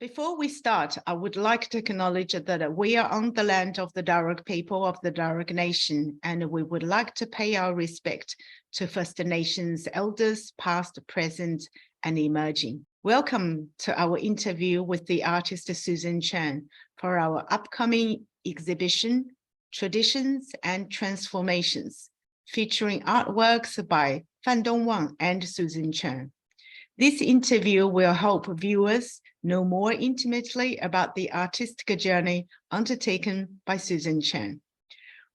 Before we start, I would like to acknowledge that we are on the land of the Darug people of the Darug Nation, and we would like to pay our respect to First Nations elders, past, present, and emerging. Welcome to our interview with the artist Susan Chen for our upcoming exhibition, Traditions and Transformations, featuring artworks by Fan Dongwang and Susan Chen. This interview will help viewers know more intimately about the artistic journey undertaken by Susan Chen.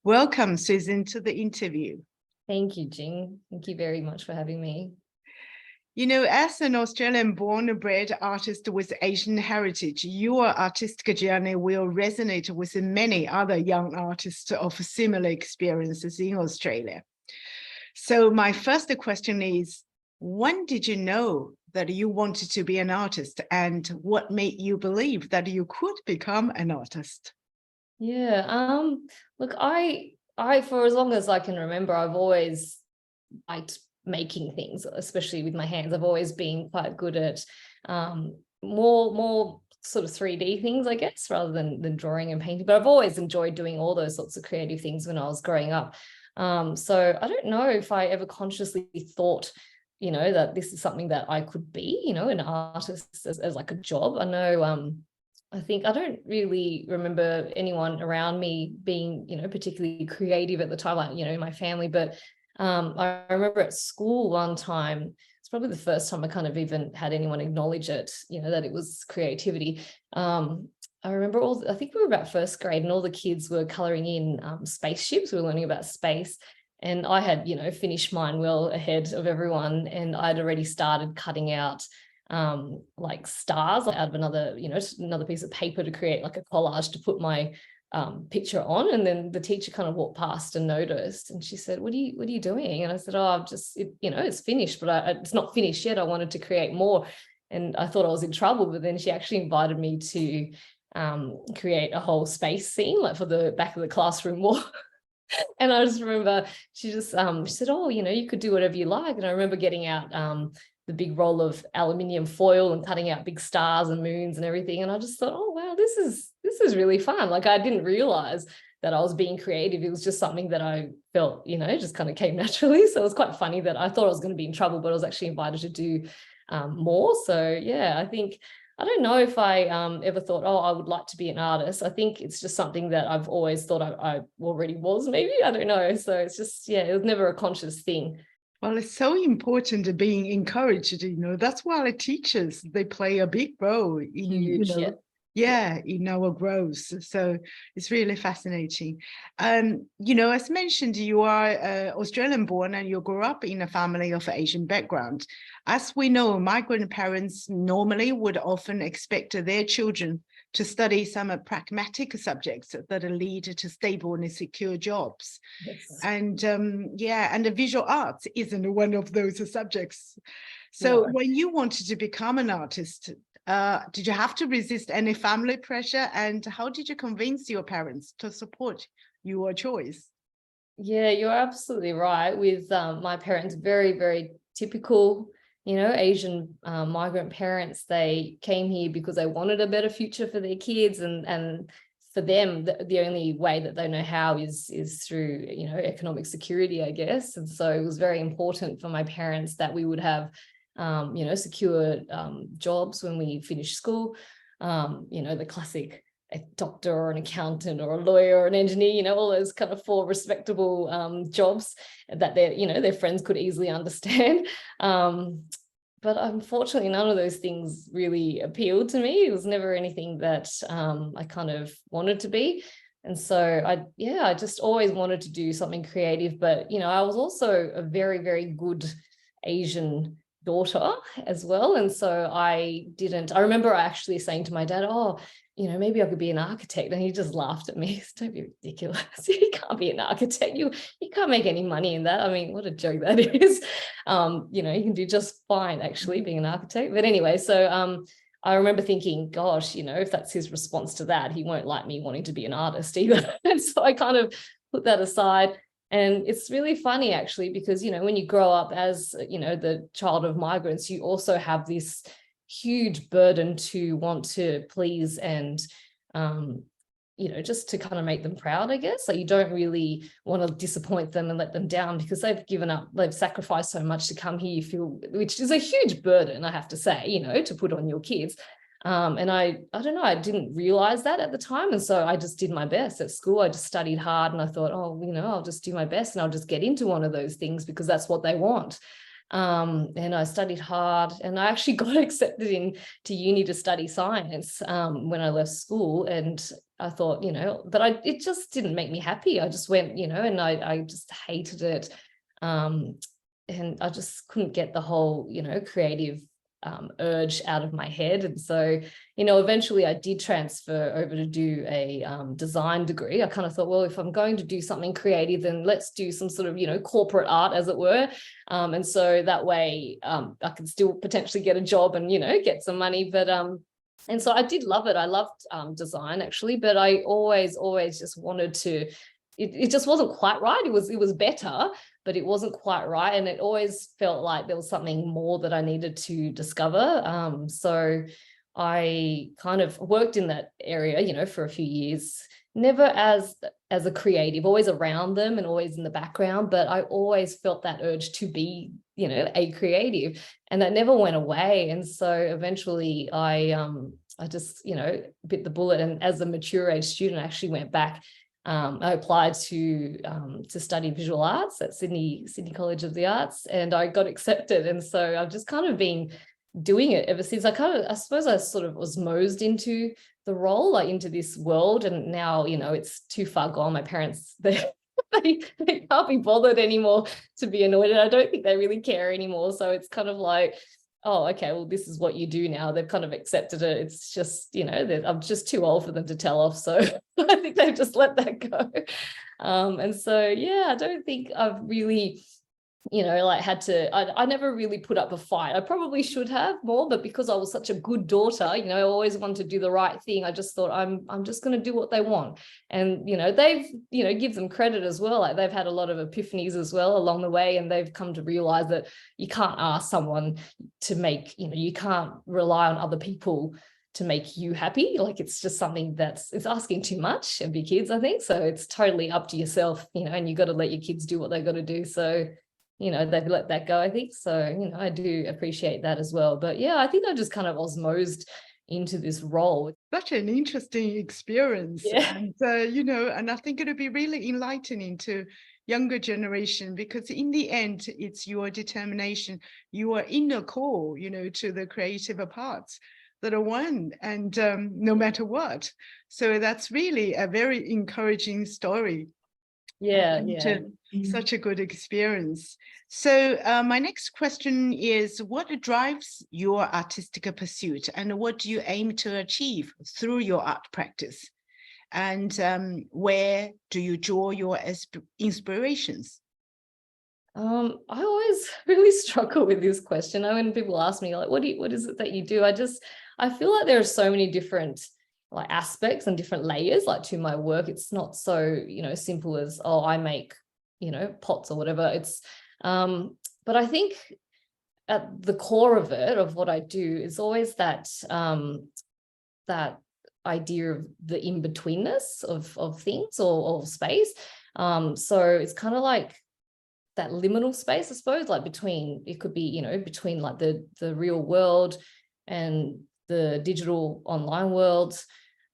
Welcome, Susan, to the interview. Thank you, Jing. Thank you very much for having me. You know, as an Australian-born and bred artist with Asian heritage, your artistic journey will resonate with many other young artists of similar experiences in Australia. So my first question is, when did you know that you wanted to be an artist, and what made you believe that you could become an artist? Yeah, look, I for as long as I can remember, I've always liked making things, especially with my hands. I've always been quite good at more sort of 3D things, I guess, rather than drawing and painting. But I've always enjoyed doing all those sorts of creative things when I was growing up. So I don't know if I ever consciously thought, that this is something that I could be, an artist as like a job. I know, I think I don't really remember anyone around me being, particularly creative at the time, like, in my family. But I remember at school one time, it's probably the first time I kind of even had anyone acknowledge it, that it was creativity. I remember I think we were about first grade, and all the kids were colouring in spaceships. We were learning about space. And I had, finished mine well ahead of everyone. And I'd already started cutting out like stars out of another piece of paper to create like a collage to put my picture on. And then the teacher kind of walked past and noticed, and she said, what are you doing? And I said, oh, it's finished, but it's not finished yet. I wanted to create more. And I thought I was in trouble, but then she actually invited me to create a whole space scene, like for the back of the classroom wall. And I just remember she said, oh, you could do whatever you like. And I remember getting out the big roll of aluminium foil and cutting out big stars and moons and everything. And I just thought, oh, wow, this is really fun. Like, I didn't realize that I was being creative. It was just something that I felt, just kind of came naturally. So it was quite funny that I thought I was going to be in trouble, but I was actually invited to do more. So yeah, I don't know if I ever thought, oh, I would like to be an artist. I think it's just something that I've always thought I already was, maybe. I don't know. So it's just, yeah, it was never a conscious thing. Well, it's so important being encouraged, that's why the teachers, they play a big role in, in our growth. So it's really fascinating. As mentioned, you are Australian born and you grew up in a family of Asian background. As we know, migrant parents normally would often expect their children to study some pragmatic subjects that lead to stable and secure jobs. Yes. And and the visual arts isn't one of those subjects. So when you wanted to become an artist, did you have to resist any family pressure? And how did you convince your parents to support your choice? Yeah, you're absolutely right. With my parents, very, very typical, Asian migrant parents. They came here because they wanted a better future for their kids, and for them, the only way that they know how is through, economic security, I guess. And so it was very important for my parents that we would have, secure jobs when we finished school. The classic, a doctor or an accountant or a lawyer or an engineer, all those kind of four respectable jobs that their friends could easily understand. But unfortunately, none of those things really appealed to me. It was never anything that I kind of wanted to be. And so I just always wanted to do something creative. But, I was also a very, very good Asian daughter as well. And so I remember actually saying to my dad, oh, maybe I could be an architect. And he just laughed at me. He said, don't be ridiculous. You can't be an architect. You can't make any money in that. I mean, what a joke that is. You can do just fine actually being an architect. But anyway, so I remember thinking, gosh, if that's his response to that, he won't like me wanting to be an artist either. And so I kind of put that aside. And it's really funny, actually, because, when you grow up as, the child of migrants, you also have this huge burden to want to please and, you know, just to kind of make them proud, I guess. Like you don't really want to disappoint them and let them down because they've given up, they've sacrificed so much to come here, you feel, which is a huge burden, I have to say, you know, to put on your kids. And I don't know, I didn't realize that at the time. And so I just did my best at school. I just studied hard and I thought, oh, you know, I'll just do my best and I'll just get into one of those things because that's what they want. And I studied hard and I actually got accepted into uni to study science when I left school. And I thought, you know, but it just didn't make me happy. I just went, you know, and I just hated it. And I just couldn't get the whole, you know, creative urge out of my head. And so, you know, eventually I did transfer over to do a design degree. I kind of thought, well, if I'm going to do something creative, then let's do some sort of, you know, corporate art, as it were. And so that way I could still potentially get a job and, you know, get some money. But and so I did love it. I loved design actually, but I always just wanted to, it just wasn't quite right. It was better, but it wasn't quite right. And it always felt like there was something more that I needed to discover. So I kind of worked in that area, you know, for a few years, never as a creative, always around them and always in the background, but I always felt that urge to be, you know, a creative, and that never went away. And so eventually I just, you know, bit the bullet, and as a mature age student, I actually went back. I applied to study visual arts at Sydney College of the Arts, and I got accepted. And so I've just kind of been doing it ever since. I suppose I sort of osmosed into the role, like into this world. And now, you know, it's too far gone. My parents, they can't be bothered anymore to be annoyed. And I don't think they really care anymore. So it's kind of like, oh, okay, well, this is what you do now. They've kind of accepted it. It's just, you know, I'm just too old for them to tell off. So I think they've just let that go. And so, yeah, I don't think I've really, you know, like had to, I never really put up a fight. I probably should have more, but because I was such a good daughter, you know, I always wanted to do the right thing. I just thought I'm just going to do what they want. And, you know, they've, you know, give them credit as well. Like they've had a lot of epiphanies as well along the way. And they've come to realize that you can't ask someone to make, you know, you can't rely on other people to make you happy. Like it's just something it's asking too much of your kids, I think. So it's totally up to yourself, you know, and you got to let your kids do what they got to do. So, you know, they've let that go, I think. So, you know, I do appreciate that as well. But yeah, I think I just kind of osmosed into this role. Such an interesting experience. Yeah. And, you know, and I think it'll be really enlightening to younger generation, because in the end, it's your determination, your inner core, you know, to the creative parts that are one, and no matter what. So that's really a very encouraging story. Yeah. Such a good experience. So my next question is, what drives your artistic pursuit, and what do you aim to achieve through your art practice? And where do you draw your inspirations? I always really struggle with this question. When people ask me, like, what is it that you do? I feel like there are so many different like aspects and different layers like to my work. It's not so, you know, simple as, oh, I make, you know, pots or whatever. It's but I think at the core of it, of what I do, is always that that idea of the in-betweenness of things or space. So it's kind of like that liminal space, I suppose, like between, it could be, you know, between like the real world and the digital online world,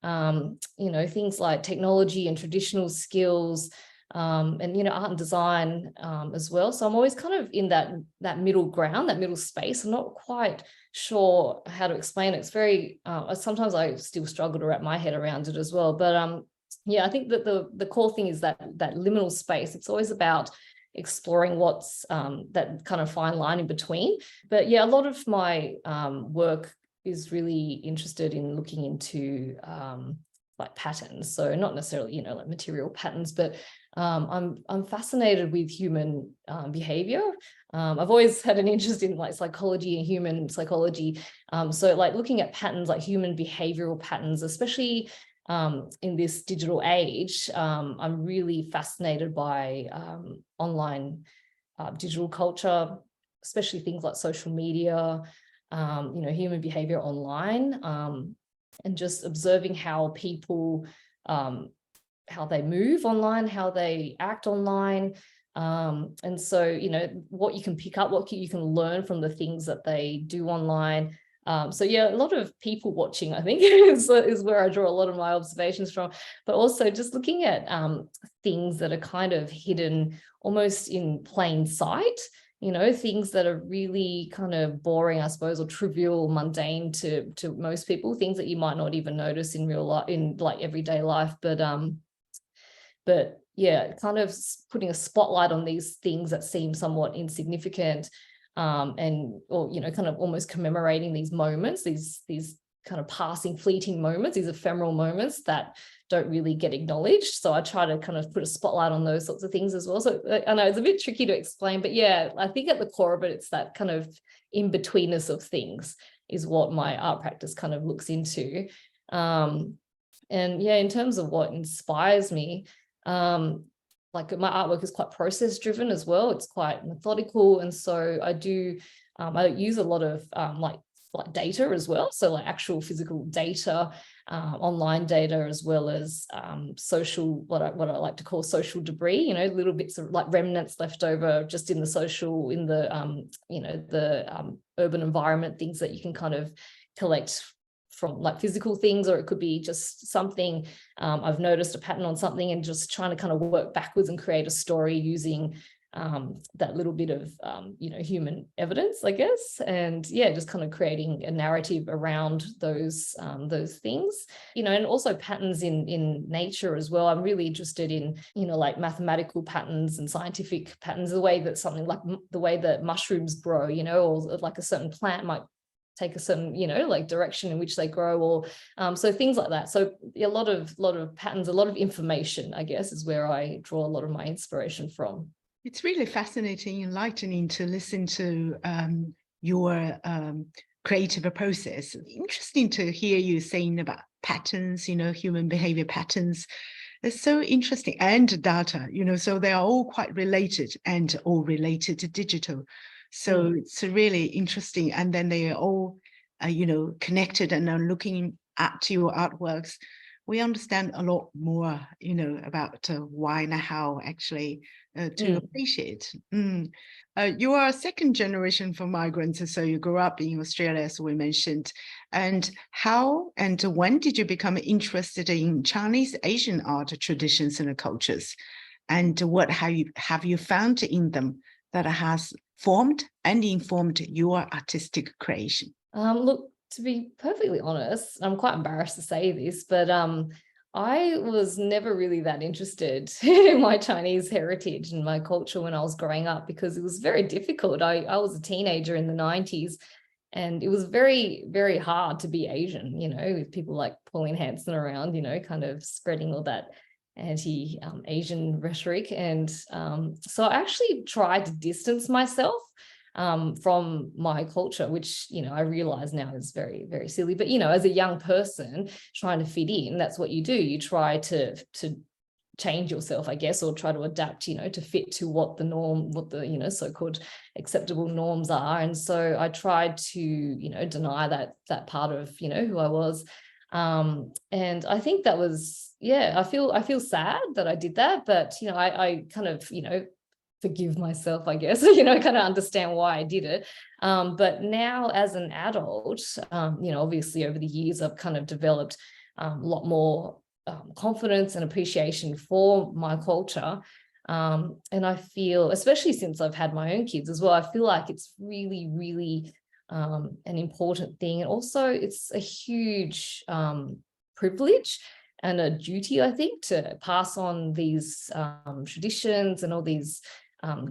you know, things like technology and traditional skills, and, you know, art and design as well. So I'm always kind of in that middle ground, that middle space. I'm not quite sure how to explain it. It's very, sometimes I still struggle to wrap my head around it as well. But yeah, I think that the core thing is that liminal space. It's always about exploring what's that kind of fine line in between. But yeah, a lot of my work is really interested in looking into like patterns. So not necessarily, you know, like material patterns, but I'm fascinated with human behavior. I've always had an interest in like psychology and human psychology. So like looking at patterns, like human behavioral patterns, especially in this digital age. I'm really fascinated by online digital culture, especially things like social media, human behavior online, and just observing how people, how they move online, how they act online. And so, what you can pick up, what you can learn from the things that they do online. So yeah, a lot of people watching, I think, is where I draw a lot of my observations from, but also just looking at things that are kind of hidden almost in plain sight, things that are really kind of boring, I suppose, or trivial, mundane to most people, things that you might not even notice in real life, in like everyday life. But yeah, kind of putting a spotlight on these things that seem somewhat insignificant, or kind of almost commemorating these moments, these kind of passing, fleeting moments, these ephemeral moments that don't really get acknowledged. So I try to kind of put a spotlight on those sorts of things as well. So I know it's a bit tricky to explain, but yeah, I think at the core of it, it's that kind of in-betweenness of things is what my art practice kind of looks into. And yeah, in terms of what inspires me, like my artwork is quite process driven as well. It's quite methodical. And so I use a lot of like data as well. So like actual physical data, online data, as well as social, what I like to call social debris, little bits of like remnants left over just in the social, in the, urban environment, things that you can kind of collect from like physical things, or it could be just something, I've noticed a pattern on something and just trying to kind of work backwards and create a story using that little bit of, human evidence, I guess. And yeah, just kind of creating a narrative around those things, and also patterns in nature as well. I'm really interested in, like mathematical patterns and scientific patterns, the way that something like the way that mushrooms grow, or like a certain plant might take a certain, like direction in which they grow, or so things like that. So a lot of patterns, a lot of information, I guess, is where I draw a lot of my inspiration from. It's really fascinating, enlightening to listen to your creative process. Interesting to hear you saying about patterns, human behavior patterns. It's so interesting. And data, so they are all quite related and all related to digital. So it's really interesting. And then they are all, connected, and are looking at your artworks. We understand a lot more, about why and how actually to appreciate. You are a second generation for migrants, so you grew up in Australia, as we mentioned. And how and when did you become interested in Chinese Asian art traditions and cultures? And what have you found in them that has formed and informed your artistic creation? Look, to be perfectly honest, I'm quite embarrassed to say this, but I was never really that interested in my Chinese heritage and my culture when I was growing up, because it was very difficult. I was a teenager in the 90s, and it was very, very hard to be Asian, with people like Pauline Hanson around, kind of spreading all that anti-Asian rhetoric. And so I actually tried to distance myself from my culture, which, I realize now is very, very silly. But, as a young person trying to fit in, that's what you do. You try to change yourself, I guess, or try to adapt, to fit to what the norm, what the, so-called acceptable norms are. And so I tried to, deny that part of, who I was. And I think that was, yeah, I feel sad that I did that, but, I kind of, forgive myself, I guess, kind of understand why I did it. But now as an adult, obviously over the years, I've kind of developed a lot more confidence and appreciation for my culture. And I feel, especially since I've had my own kids as well, I feel like it's really, really an important thing. And also it's a huge privilege and a duty, I think, to pass on these traditions and all these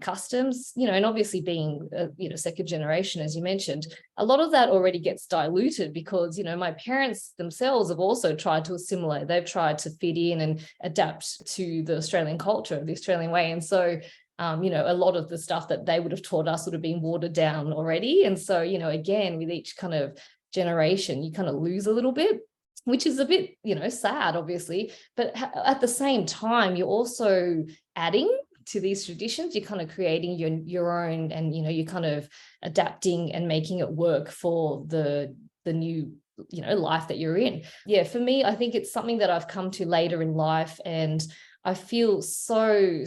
customs, and obviously being, second generation, as you mentioned, a lot of that already gets diluted because, my parents themselves have also tried to assimilate. They've tried to fit in and adapt to the Australian culture, the Australian way. And so, a lot of the stuff that they would have taught us would have been watered down already. And so, again, with each kind of generation, you kind of lose a little bit, which is a bit, sad, obviously. But at the same time, you're also adding to these traditions, you're kind of creating your own, and you're kind of adapting and making it work for the new life that you're in. Yeah, for me, I think it's something that I've come to later in life, and I feel so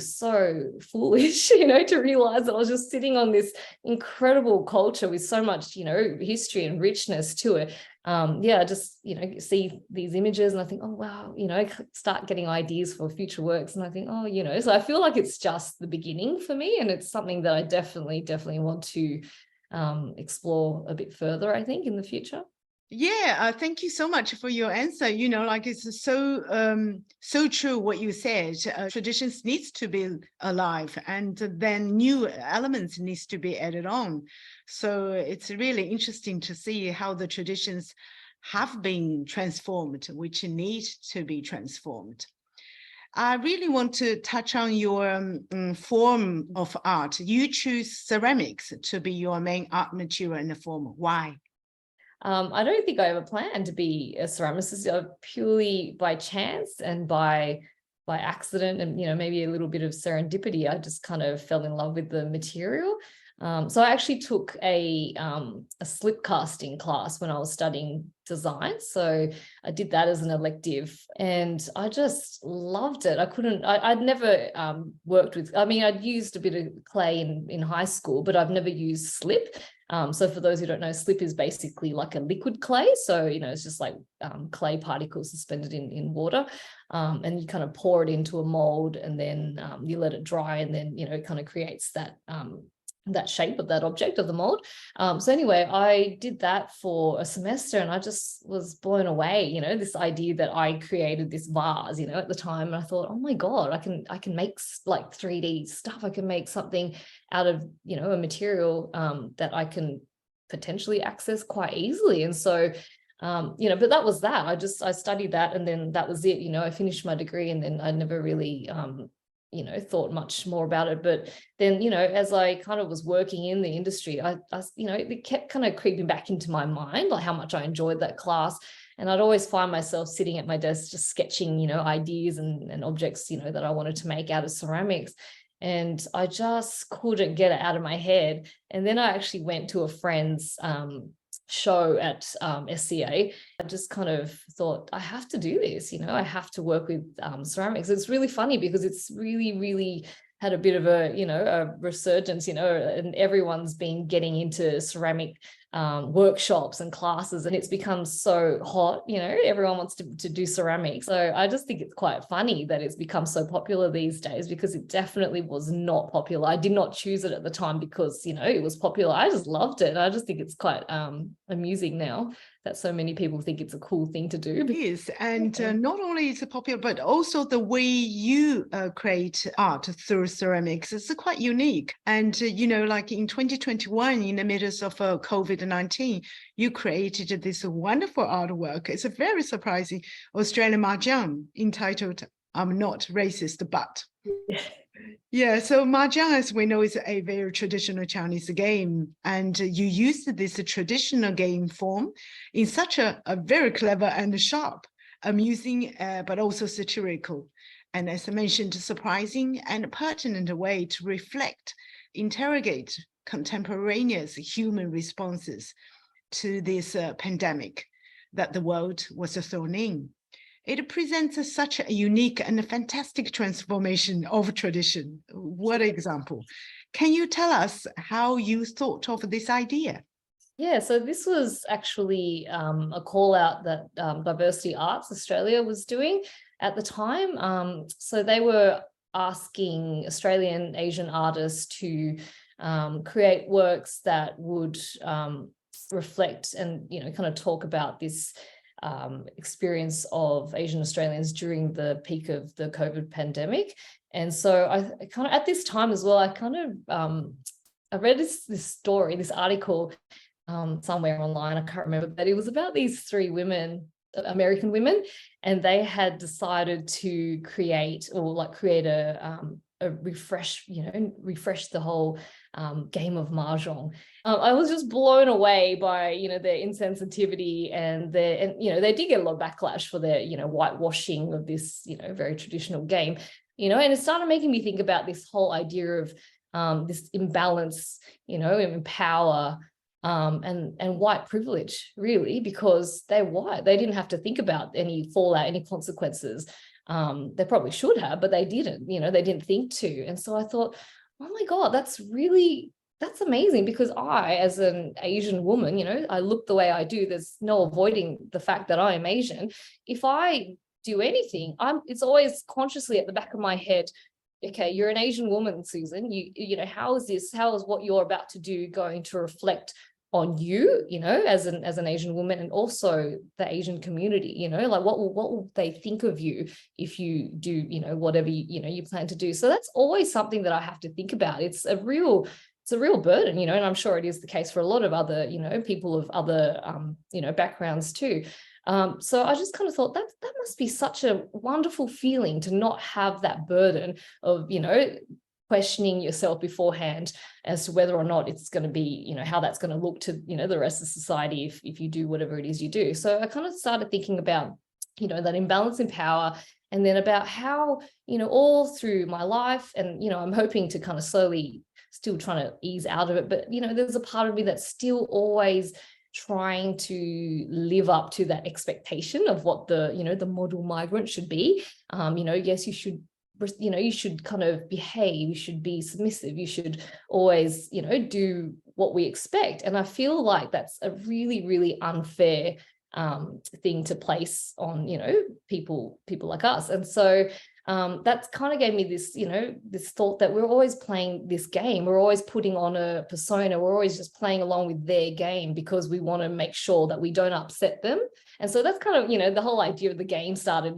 foolish, to realize that I was just sitting on this incredible culture with so much, history and richness to it. I just, see these images and I think, oh, wow, I start getting ideas for future works. And I think, oh, so I feel like it's just the beginning for me. And it's something that I definitely want to explore a bit further, I think, in the future. Yeah, thank you so much for your answer. It's so true what you said. Traditions needs to be alive, and then new elements needs to be added on. So it's really interesting to see how the traditions have been transformed, which need to be transformed. I really want to touch on your form of art. You choose ceramics to be your main art material and form. Why? I don't think I ever planned to be a ceramicist, purely by chance and by accident, and maybe a little bit of serendipity. I just kind of fell in love with the material. So I actually took a slip casting class when I was studying design. So I did that as an elective, and I just loved it. I'd never worked with, I'd used a bit of clay in high school, but I've never used slip. So for those who don't know, slip is basically like a liquid clay. So, it's just like clay particles suspended in water. And you kind of pour it into a mold, and then you let it dry, and then, it kind of creates that shape of that object of the mold. So anyway, I did that for a semester, and I just was blown away, this idea that I created this vase, at the time. And I thought, oh my God, I can make like 3D stuff. I can make something out of, a material that I can potentially access quite easily. And so, but that was that. I studied that, and then that was it. I finished my degree, and then I never really, thought much more about it. But then, as I kind of was working in the industry, I it kept kind of creeping back into my mind, like how much I enjoyed that class. And I'd always find myself sitting at my desk, just sketching, ideas and objects, that I wanted to make out of ceramics. And I just couldn't get it out of my head. And then I actually went to a friend's show at SCA. I just kind of thought, I have to do this, I have to work with ceramics. It's really funny because it's really had a bit of a resurgence, and everyone's been getting into ceramic workshops and classes, and it's become so hot, everyone wants to do ceramics. So I just think it's quite funny that it's become so popular these days, because it definitely was not popular. I did not choose it at the time because, it was popular. I just loved it. I just think it's quite amusing now that so many people think it's a cool thing to do. It is, and not only is it popular, but also the way you create art through ceramics is quite unique. And, like in 2021, in the midst of COVID-19, you created this wonderful artwork. It's a very surprising Australian mahjong entitled "I'm Not Racist, But." Yeah, so mahjong, as we know, is a very traditional Chinese game, and you used this traditional game form in such a very clever and sharp, amusing, but also satirical, and as I mentioned, surprising and pertinent way to reflect, interrogate contemporaneous human responses to this pandemic that the world was thrown in. It presents such a unique and fantastic transformation of tradition. What an example. Can you tell us how you thought of this idea? Yeah, so this was actually a call out that Diversity Arts Australia was doing at the time. So they were asking Australian Asian artists to create works that would reflect and, kind of talk about this experience of Asian Australians during the peak of the COVID pandemic. And so I kind of, at this time as well, I read this story, this article somewhere online, I can't remember, but it was about these three women, American women, and they had decided to create a refresh the whole game of mahjong. I was just blown away by their insensitivity and they did get a lot of backlash for their whitewashing of this very traditional game. and it started making me think about this whole idea of this imbalance, in power, and white privilege, really, because they're white. They didn't have to think about any fallout, any consequences. They probably should have, but they didn't, they didn't think to. And so I thought, oh my God, that's amazing, because I, as an Asian woman, I look the way I do. There's no avoiding the fact that I am Asian. If I do anything, it's always consciously at the back of my head, okay, you're an Asian woman, Susan. How is what you're about to do going to reflect on you, as an Asian woman, and also the Asian community, like what will they think of you if you do, whatever you plan to do. So that's always something that I have to think about. It's a real burden, and I'm sure it is the case for a lot of other, people of other, backgrounds too. So I just kind of thought that must be such a wonderful feeling to not have that burden of, questioning yourself beforehand as to whether or not it's going to be, how that's going to look to, the rest of society if you do whatever it is you do. So I kind of started thinking about, that imbalance in power, and then about how, all through my life, and, I'm hoping to kind of slowly still trying to ease out of it, but, there's a part of me that's still always trying to live up to that expectation of what the model migrant should be. Yes, you should kind of behave, you should be submissive, you should always, do what we expect. And I feel like that's a really, really unfair thing to place on, people like us. And so that kind of gave me this, this thought that we're always playing this game. We're always putting on a persona. We're always just playing along with their game because we want to make sure that we don't upset them. And so that's kind of, the whole idea of the game started,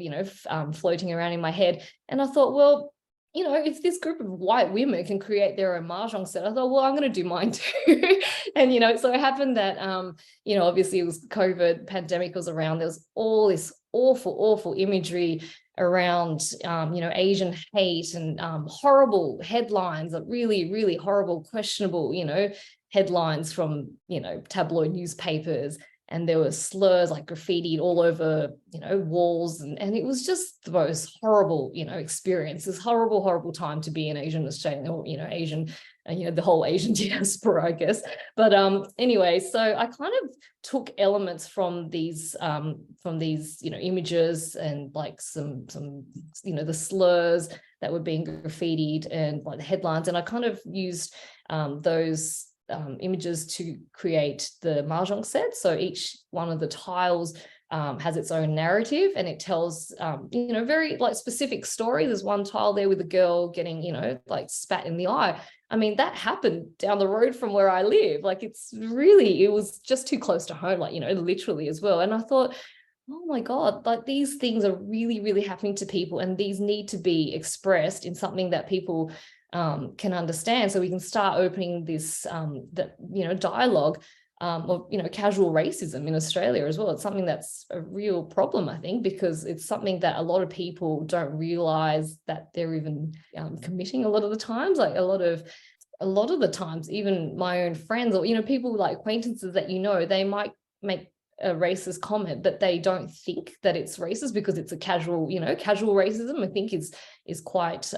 floating around in my head. And I thought, well, if this group of white women can create their own mahjong set, I thought, well, I'm going to do mine too. And, so it happened that, obviously it was COVID, pandemic was around. There was all this awful, awful imagery around, Asian hate and horrible headlines, really, really horrible, questionable, headlines from, tabloid newspapers. And there were slurs like graffitied all over, walls. And it was just the most horrible, experience. This horrible, horrible time to be an Asian Australian, or, Asian, the whole Asian diaspora, I guess. But anyway, so I kind of took elements from these, images, and like some, the slurs that were being graffitied, and like the headlines. And I kind of used those images to create the mahjong set. So each one of the tiles has its own narrative, and it tells very like specific story. There's one tile there with a girl getting like spat in the eye. I mean, that happened down the road from where I live. Like it was just too close to home, like literally as well. And I thought, oh my God, like these things are really, really happening to people, and these need to be expressed in something that people can understand, so we can start opening this dialogue of casual racism in Australia as well. It's something that's a real problem, I think, because it's something that a lot of people don't realize that they're even committing a lot of the times. Like a lot of the times, even my own friends, or people like acquaintances that they might make a racist comment, but they don't think that it's racist because it's a casual racism. I think is quite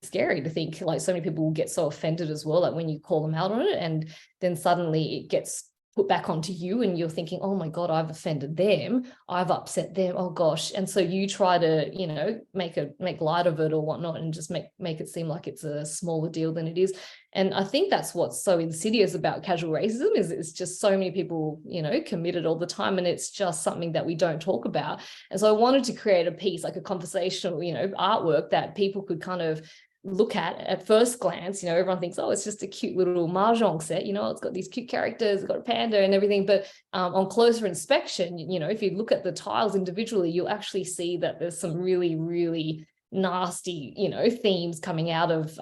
scary to think, like so many people will get so offended as well, like when you call them out on it, and then suddenly it gets put back onto you, and you're thinking, oh my God, I've offended them, I've upset them, oh gosh. And so you try to make light of it or whatnot, and just make it seem like it's a smaller deal than it is. And I think that's what's so insidious about casual racism, is it's just so many people commit it all the time, and it's just something that we don't talk about. And so I wanted to create a piece, like a conversational artwork that people could kind of look at first glance. Everyone thinks, oh, it's just a cute little mahjong set, it's got these cute characters, it's got a panda and everything, but on closer inspection, if you look at the tiles individually, you'll actually see that there's some really, really nasty themes coming out of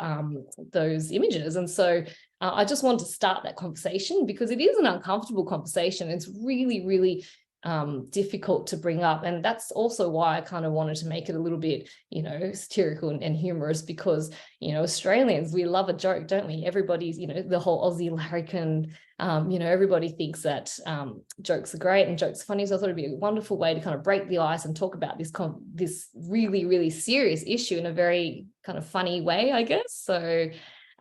those images. And so I just want to start that conversation, because it is an uncomfortable conversation. It's really, really difficult to bring up. And that's also why I kind of wanted to make it a little bit, satirical and humorous, because, Australians, we love a joke, don't we? Everybody's, the whole Aussie larrikin, everybody thinks that jokes are great and jokes are funny. So I thought it'd be a wonderful way to kind of break the ice and talk about this really, really serious issue in a very kind of funny way, I guess. So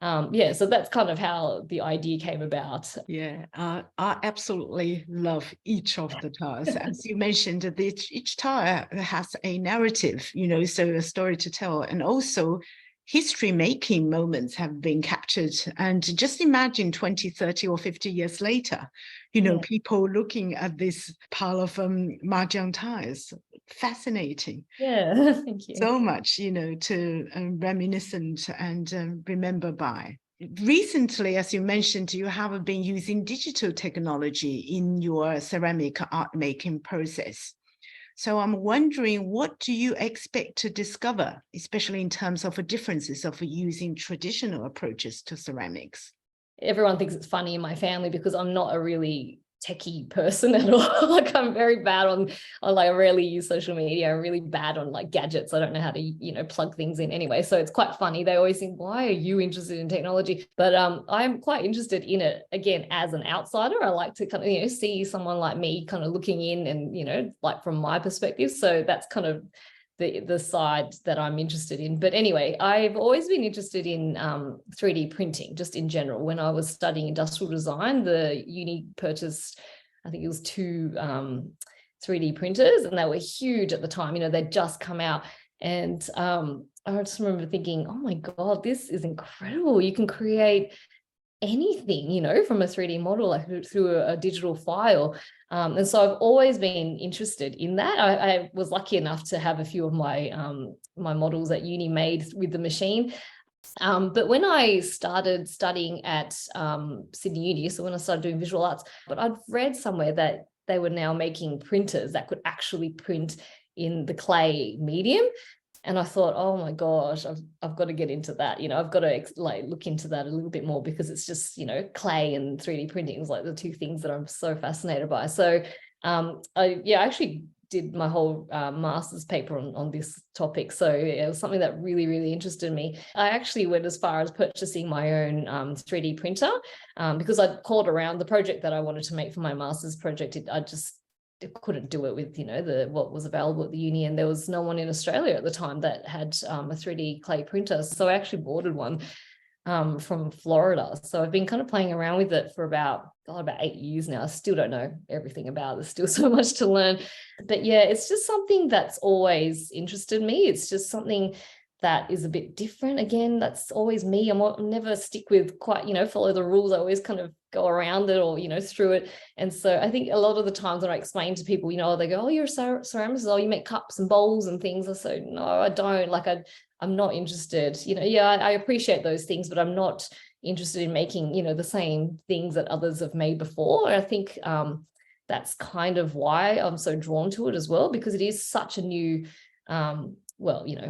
so that's kind of how the idea came about. Yeah, I absolutely love each of the tires. As you mentioned, that each tire has a narrative, so a story to tell, and also history-making moments have been captured. And just imagine 20, 30 or 50 years later, people looking at this pile of Mahjong tires. Fascinating. Yeah, thank you. So much, to reminiscent and remember by. Recently, as you mentioned, you have been using digital technology in your ceramic art making process. So I'm wondering, what do you expect to discover, especially in terms of the differences of using traditional approaches to ceramics? Everyone thinks it's funny in my family because I'm not a really techie person at all. Like, I'm very bad on I rarely use social media. I'm really bad on like gadgets. I don't know how to, plug things in anyway. So it's quite funny. They always think, why are you interested in technology? But I'm quite interested in it, again, as an outsider. I like to kind of, see someone like me kind of looking in and, like from my perspective. So that's kind of the side that I'm interested in. But anyway, I've always been interested in 3D printing, just in general. When I was studying industrial design, the uni purchased, I think it was 2 3D printers, and they were huge at the time. They'd just come out. And I just remember thinking, oh my God, this is incredible. You can create anything, from a 3D model, like through a digital file. And so I've always been interested in that. I was lucky enough to have a few of my my models at uni made with the machine. But when I started studying at Sydney Uni, so when I started doing visual arts, but I'd read somewhere that they were now making printers that could actually print in the clay medium. And I thought, oh my gosh, I've got to get into that. I've got to look into that a little bit more, because it's just, clay and 3D printing is like the two things that I'm so fascinated by. So I actually did my whole master's paper on this topic. So it was something that really, really interested me. I actually went as far as purchasing my own 3D printer because I'd called around the project that I wanted to make for my master's project. I just couldn't do it with what was available at the uni, and there was no one in Australia at the time that had a 3D clay printer. So I actually ordered one from Florida. So I've been kind of playing around with it for about 8 years now. I still don't know everything about it. There's still so much to learn. But yeah, it's just something that's always interested me. It's just something that is a bit different. Again, that's always me. I'm never stick with quite, follow the rules. I always kind of go around it or, through it. And so I think a lot of the times when I explain to people, they go, oh, you're a ceramicist, oh, you make cups and bowls and things. I say, no, I don't. I'm not interested. I appreciate those things, but I'm not interested in making, the same things that others have made before. And I think that's kind of why I'm so drawn to it as well, because it is such a new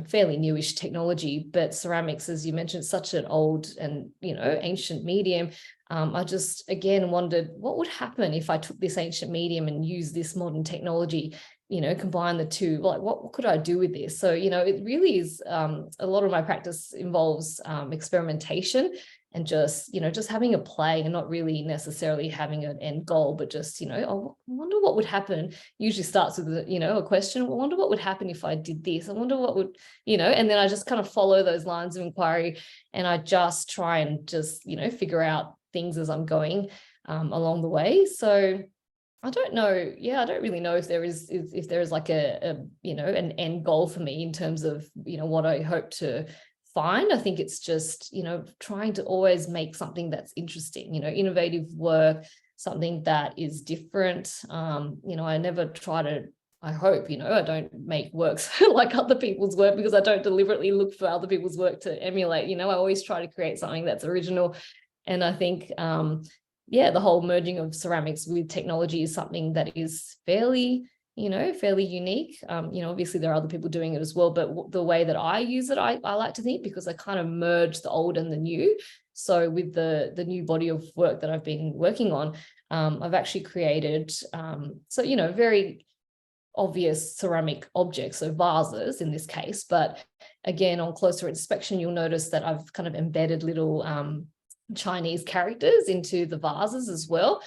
fairly newish technology, but ceramics, as you mentioned, such an old and, ancient medium. I just, again, wondered what would happen if I took this ancient medium and used this modern technology, combine the two, like what could I do with this? So, it really is, a lot of my practice involves experimentation and just having a play and not really necessarily having an end goal, but just, I wonder what would happen. Usually starts with, a question. I wonder what would happen if I did this. I wonder what would, and then I just kind of follow those lines of inquiry, and I just try and just, figure out things as I'm going along the way. So I don't know. Yeah, I don't really know if there is like a an end goal for me in terms of, what I hope to find. I think it's just, trying to always make something that's interesting, innovative work, something that is different. I never try to, I hope, I don't make works like other people's work, because I don't deliberately look for other people's work to emulate. I always try to create something that's original. And I think, the whole merging of ceramics with technology is something that is fairly unique. Obviously there are other people doing it as well, but the way that I use it, I like to think, because I kind of merge the old and the new. So with the new body of work that I've been working on, I've actually created, so, you know, very obvious ceramic objects, so vases in this case. But again, on closer inspection, you'll notice that I've kind of embedded little Chinese characters into the vases as well.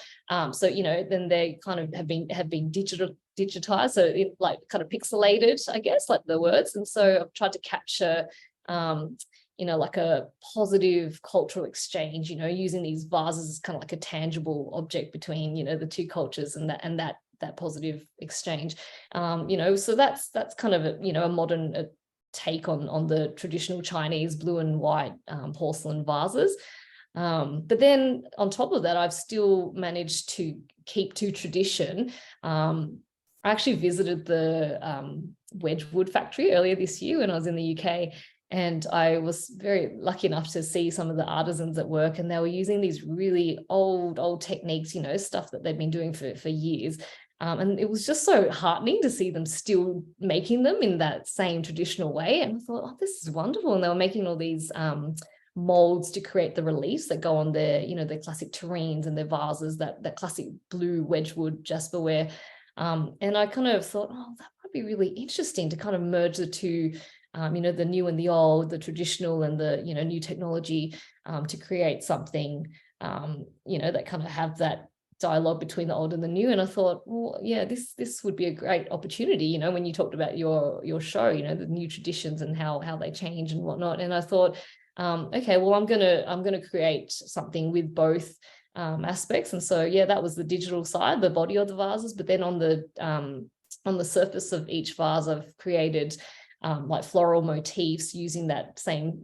So, you know, then they kind of have been digitized, so it like kind of pixelated, I guess, like the words. And so I've tried to capture, you know, like a positive cultural exchange, you know, using these vases as kind of like a tangible object between, you know, the two cultures, and that positive exchange. You know, so that's kind of a, you know, a modern take on the traditional Chinese blue and white porcelain vases. But then on top of that, I've still managed to keep to tradition. I actually visited the Wedgwood factory earlier this year when I was in the UK, and I was very lucky enough to see some of the artisans at work, and they were using these really old techniques, you know, stuff that they've been doing for years. And it was just so heartening to see them still making them in that same traditional way. And I thought, oh, this is wonderful. And they were making all these molds to create the reliefs that go on their, you know, their classic terrines and their vases, that classic blue Wedgwood jasperware. And I kind of thought, oh, that might be really interesting to kind of merge the two, you know, the new and the old, the traditional and the, you know, new technology, to create something, you know, that kind of have that dialogue between the old and the new. And I thought, well, yeah, this would be a great opportunity, you know, when you talked about your show, you know, the new traditions and how they change and whatnot. And I thought, okay, well, I'm gonna create something with both aspects. And so, yeah, that was the digital side, the body of the vases. But then on the surface of each vase, I've created like floral motifs using that same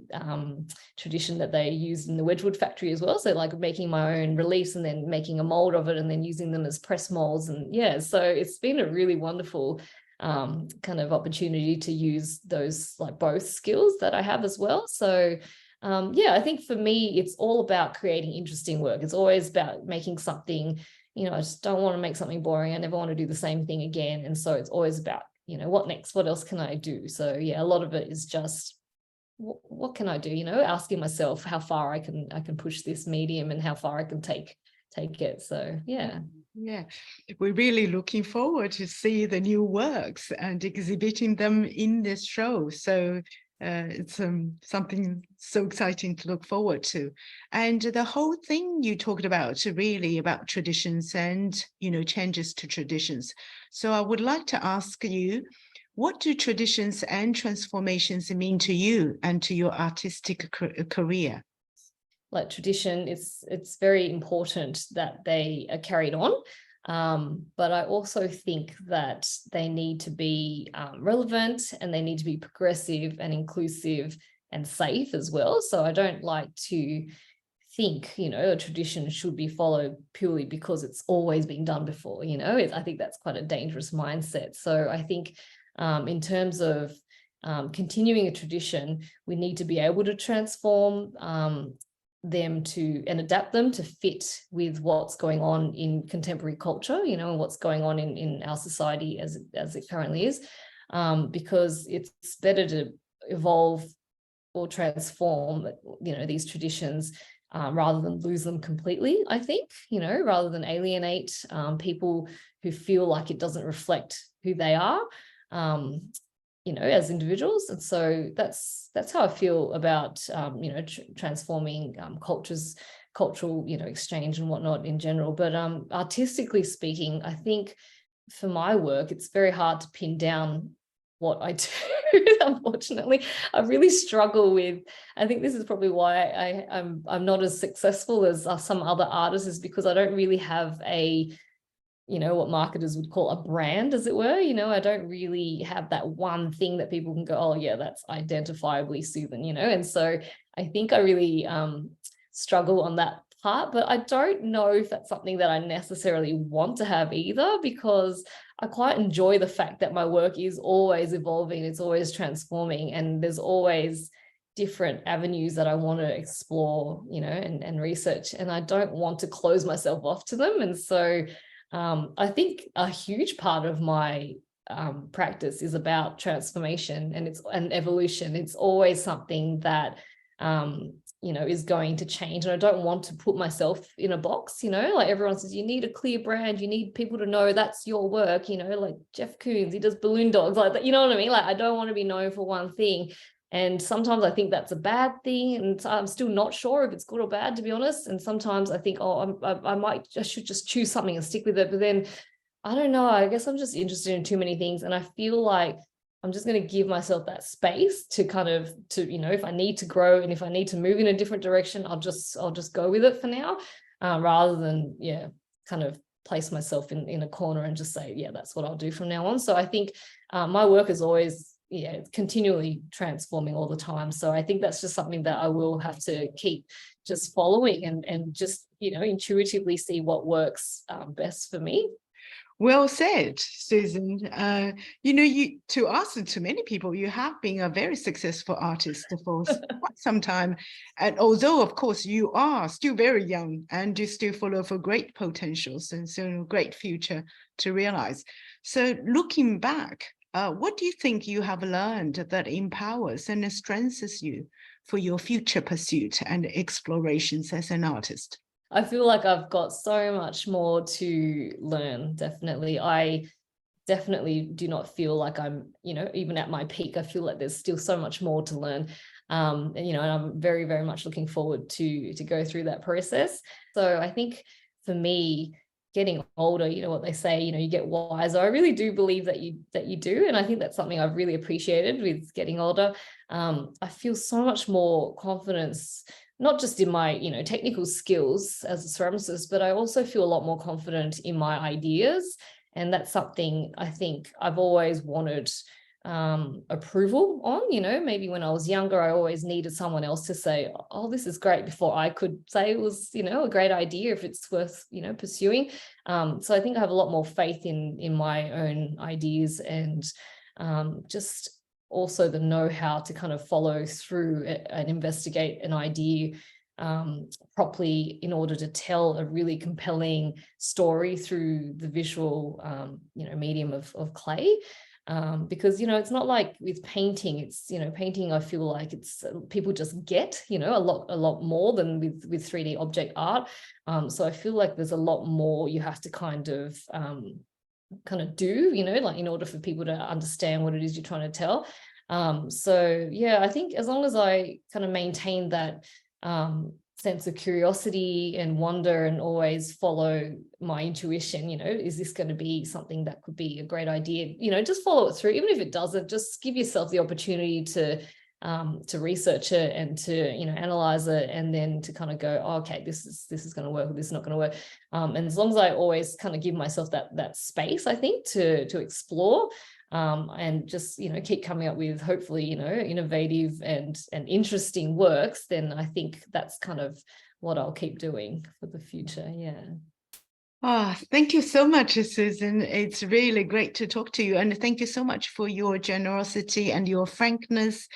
tradition that they used in the Wedgwood factory as well. So like making my own reliefs and then making a mold of it and then using them as press molds. And yeah, so it's been a really wonderful kind of opportunity to use those, like, both skills that I have as well. So yeah, I think for me, it's all about creating interesting work. It's always about making something, you know, I just don't want to make something boring. I never want to do the same thing again. And so it's always about, you know, what next? What else can I do? So yeah, a lot of it is just, what can I do? You know, asking myself how far I can push this medium and how far I can take it. So yeah. Yeah, we're really looking forward to see the new works and exhibiting them in this show. So it's something so exciting to look forward to. And the whole thing you talked about, really about traditions and, you know, changes to traditions. So I would like to ask you, what do traditions and transformations mean to you and to your artistic career? Like tradition, it's very important that they are carried on. But I also think that they need to be relevant, and they need to be progressive and inclusive and safe as well. So I don't like to think, you know, a tradition should be followed purely because it's always been done before, you know. I think that's quite a dangerous mindset. So I think in terms of continuing a tradition, we need to be able to transform them and adapt them to fit with what's going on in contemporary culture, you know, and what's going on in our society as it currently is, because it's better to evolve or transform, you know, these traditions rather than lose them completely, I think, you know, rather than alienate people who feel like it doesn't reflect who they are, you know, as individuals. And so that's how I feel about, you know, transforming cultural, you know, exchange and whatnot in general. But artistically speaking, I think for my work, it's very hard to pin down what I do. Unfortunately, I really struggle with, I think this is probably why I'm not as successful as some other artists, is because I don't really have a, you know, what marketers would call a brand, as it were. You know, I don't really have that one thing that people can go, oh yeah, that's identifiably Susan, you know. And so I think I really struggle on that part, but I don't know if that's something that I necessarily want to have either, because I quite enjoy the fact that my work is always evolving, it's always transforming, and there's always different avenues that I want to explore, you know, and research, and I don't want to close myself off to them. And so I think a huge part of my practice is about transformation and evolution. It's always something that is going to change. And I don't want to put myself in a box, like everyone says, you need a clear brand, you need people to know that's your work, like Jeff Koons, he does balloon dogs, like that, you know what I mean? Like, I don't want to be known for one thing. And sometimes I think that's a bad thing. And I'm still not sure if it's good or bad, to be honest. And sometimes I think, I should just choose something and stick with it. But then I don't know, I guess I'm just interested in too many things. And I feel like I'm just going to give myself that space to if I need to grow and if I need to move in a different direction, I'll just go with it for now, rather than, kind of place myself in a corner and just say, yeah, that's what I'll do from now on. So I think my work is always, continually transforming all the time. So I think that's just something that I will have to keep just following and just, intuitively see what works best for me. Well said, Susan. You to us and to many people, you have been a very successful artist for quite some time. And although, of course, you are still very young and you still full of great potentials and so great future to realize. So looking back, what do you think you have learned that empowers and strengthens you for your future pursuit and explorations as an artist? I feel like I've got so much more to learn. Definitely. I definitely do not feel like I'm, even at my peak. I feel like there's still so much more to learn. And I'm very, very much looking forward to go through that process. So I think for me, getting older, what they say, you get wiser. I really do believe that you do. And I think that's something I've really appreciated with getting older. I feel so much more confidence, not just in my, technical skills as a ceramicist, but I also feel a lot more confident in my ideas. And that's something I think I've always wanted approval on. Maybe when I was younger, I always needed someone else to say, oh, this is great, before I could say it was, a great idea, if it's worth, pursuing. So I think I have a lot more faith in my own ideas, and just also the know-how to kind of follow through and investigate an idea properly in order to tell a really compelling story through the visual medium of clay. Because it's not like with painting, it's painting, I feel like it's people just get a lot more than with 3D object art. So I feel like there's a lot more you have to kind of do, like in order for people to understand what it is you're trying to tell. So yeah, I think as long as I kind of maintain that sense of curiosity and wonder and always follow my intuition, is this going to be something that could be a great idea, just follow it through. Even if it doesn't, just give yourself the opportunity to research it and to analyze it, and then to kind of go, oh, okay, this is going to work, or this is not going to work. And as long as I always kind of give myself that space, I think, to explore, and just keep coming up with hopefully innovative and interesting works, then I think that's kind of what I'll keep doing for the future. Thank you so much, Susan. It's really great to talk to you, and thank you so much for your generosity and your frankness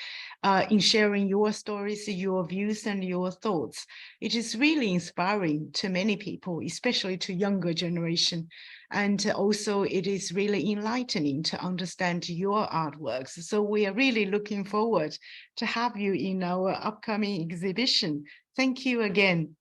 in sharing your stories, your views, and your thoughts. It is really inspiring to many people, especially to younger generation. And also it is really enlightening to understand your artworks. So we are really looking forward to have you in our upcoming exhibition. Thank you again.